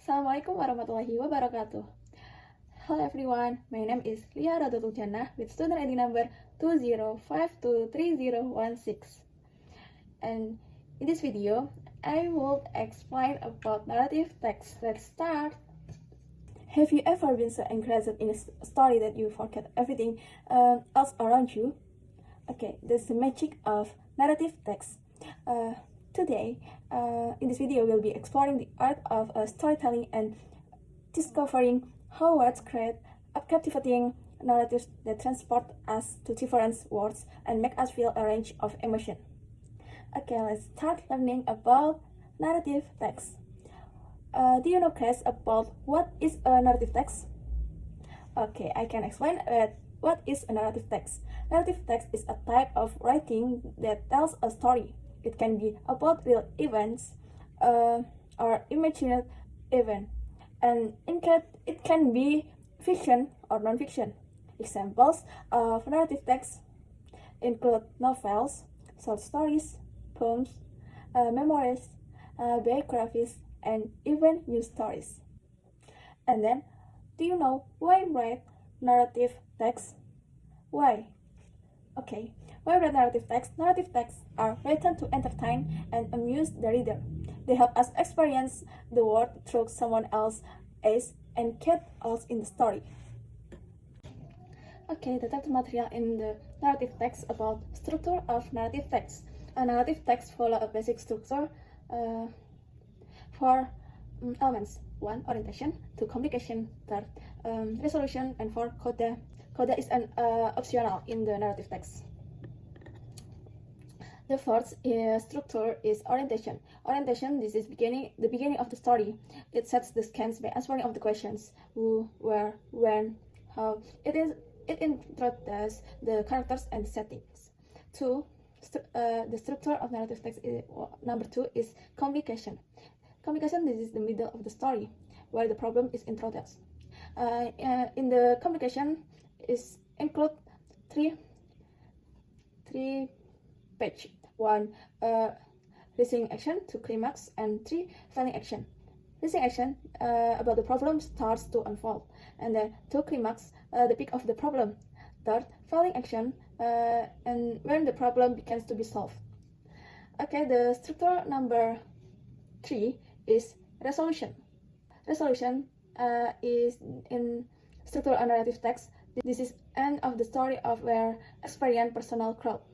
Assalamualaikum warahmatullahi wabarakatuh. Hello everyone, my name is Roudlotul with student ID number 20523016. And in this video, I will explain about narrative text. Let's start. Have you ever been so engrossed in a story that you forget everything else around you? Okay, that's the magic of narrative text. Today, in this video, we'll be exploring the art of storytelling and discovering how words create a captivating narratives that transport us to different worlds and make us feel a range of emotion. Okay, let's start learning about narrative text. Do you know, Chris, about what is a narrative text? Okay, I can explain what is a narrative text. Narrative text is a type of writing that tells a story. It can be about real events or imagined event, and it can be fiction or non-fiction. Examples of narrative text include novels, short stories, poems, memoirs, biographies, and even news stories. And then, do you know why write narrative text? Why? Okay, why write narrative text? Narrative texts are written to entertain and amuse the reader. They help us experience the world through someone else's eyes and get us in the story. Okay, the text material in the narrative text about structure of narrative text. A narrative text follows a basic structure for elements. 1. Orientation. 2. Communication. 3. Resolution. And 4. Coda. Coda is an optional in the narrative text. The first structure is orientation. Orientation, this is the beginning of the story. It sets the scenes by answering of the questions: who, where, when, how. It introduces the characters and settings. 2. The structure of narrative text number 2 is communication. Communication, this is the middle of the story, where the problem is introduced. In the communication is include three page. 1. Raising action, 2. Climax, and 3. Failing action. Raising action about the problem starts to unfold, and then 2. Climax, the peak of the problem. 3. Failing action, and when the problem begins to be solved. Okay, the structure number 3 is resolution. Resolution is in structure of narrative text. This is end of the story of where experience personal growth.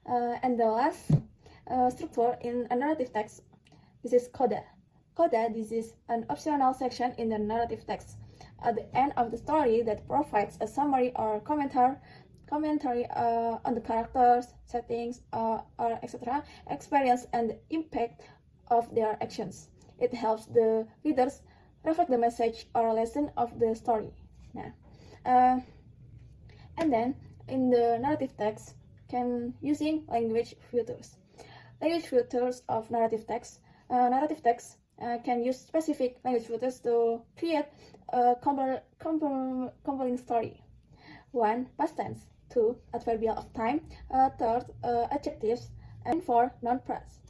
And the last structure in a narrative text, this is coda. Coda, this is an optional section in the narrative text at the end of the story that provides a summary or commentary on the characters, settings, or etc. experience and the impact of their actions. It helps the readers reflect the message or lesson of the story. And then in the narrative text, can using language filters. Language filters of narrative text. Narrative text can use specific language filters to create a compelling story. 1. Past tense. 2. Adverbial of time. 3. Adjectives. And 4. Non-phrase.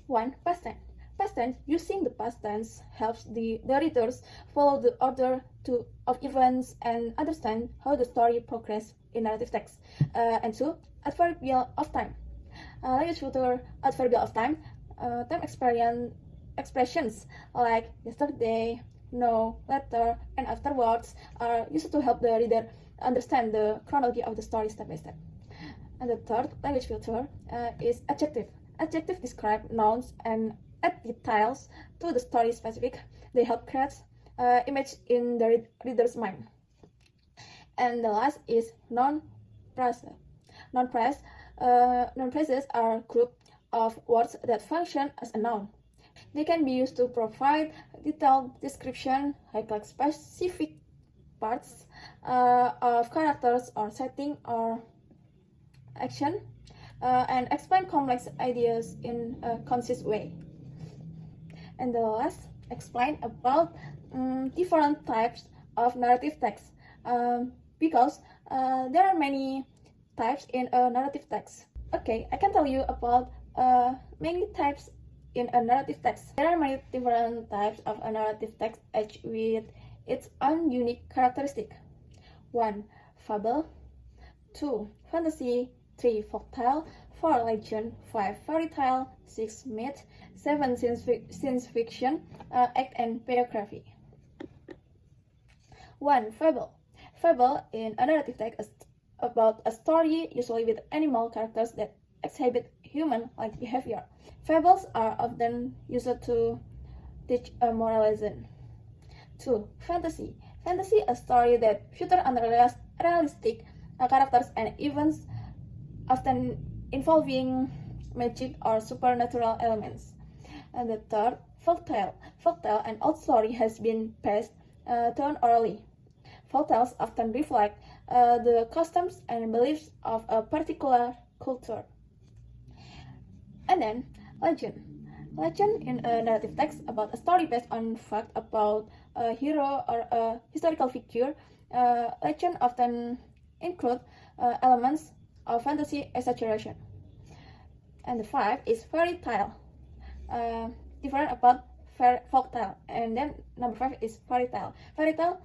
1. Past tense. Past tense, using the past tense helps the readers follow the order of events and understand how the story progresses in narrative text. And 2. Adverbial of time. Language filter adverbial of time. Time expressions like yesterday, no, later, and afterwards are used to help the reader understand the chronology of the story step by step. And the third language filter is adjective. Adjective describe nouns and add details to the story specific. They help create image in the reader's mind. And the last is non-phrases. Non-phrases are a group of words that function as a noun. They can be used to provide detailed description, like specific parts of characters or setting or action, and explain complex ideas in a concise way. And the last, explain about different types of narrative text, because there are many types in a narrative text. Okay, I can tell you about many types in a narrative text. There are many different types of a narrative text, each with its own unique characteristic. 1. Fable. 2. Fantasy. 3. Folktale. 4. Legend. 5. Fairy tale. 6. Myth. 7. Science fiction. 8. And biography. 1. Fable. Fable in a narrative text is about a story, usually with animal characters that exhibit human-like behavior. Fables are often used to teach a moral lesson. 2. Fantasy. Fantasy, a story that features unrealistic characters and events, often involving magic or supernatural elements. And the third, folktale. Folktale, an old story, has been passed down orally. Folktales often reflect the customs and beliefs of a particular culture. And then, legend. Legend in a narrative text about a story based on fact about a hero or a historical figure. Legend often include elements of fantasy exaggeration. And the 5 is fairy tale. Different about folktale. And then number 5 is fairy tale. Fairy tale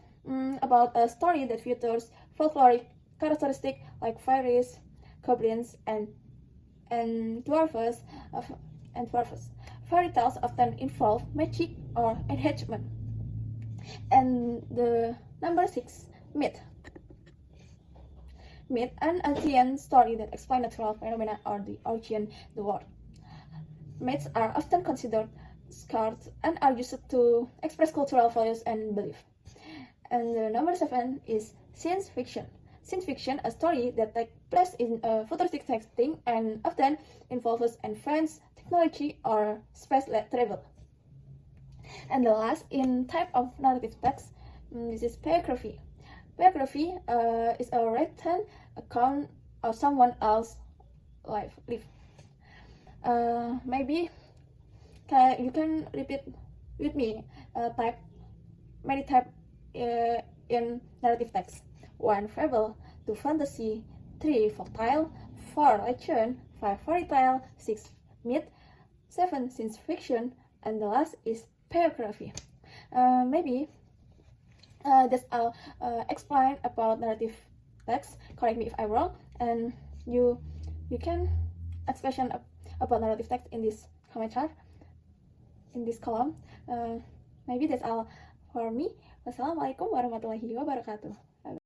about a story that features folkloric characteristics like fairies, goblins, and dwarfs. Fairy tales often involve magic or enchantment. And the number 6, myth. Myth, an ancient story that explains natural phenomena or the origin of the world. Myths are often considered sacred and are used to express cultural values and beliefs. And the number 7 is science fiction. Science fiction, a story that takes place in a futuristic setting and often involves advanced technology or space travel. And the last in type of narrative text, this is biography. Biography is a written account of someone else's life. Maybe you can repeat with me many type in narrative text. 1. Fable. 2. Fantasy. 3. Folktale. 4. Legend. 5. Fairy tale. 6. Myth. 7. Science fiction. And the last is biography. Maybe that's all explain about narrative text. Correct me if I'm wrong. And you can expression about narrative text in this commentary, in this column. Maybe that's all for me. Wassalamualaikum warahmatullahi wabarakatuh.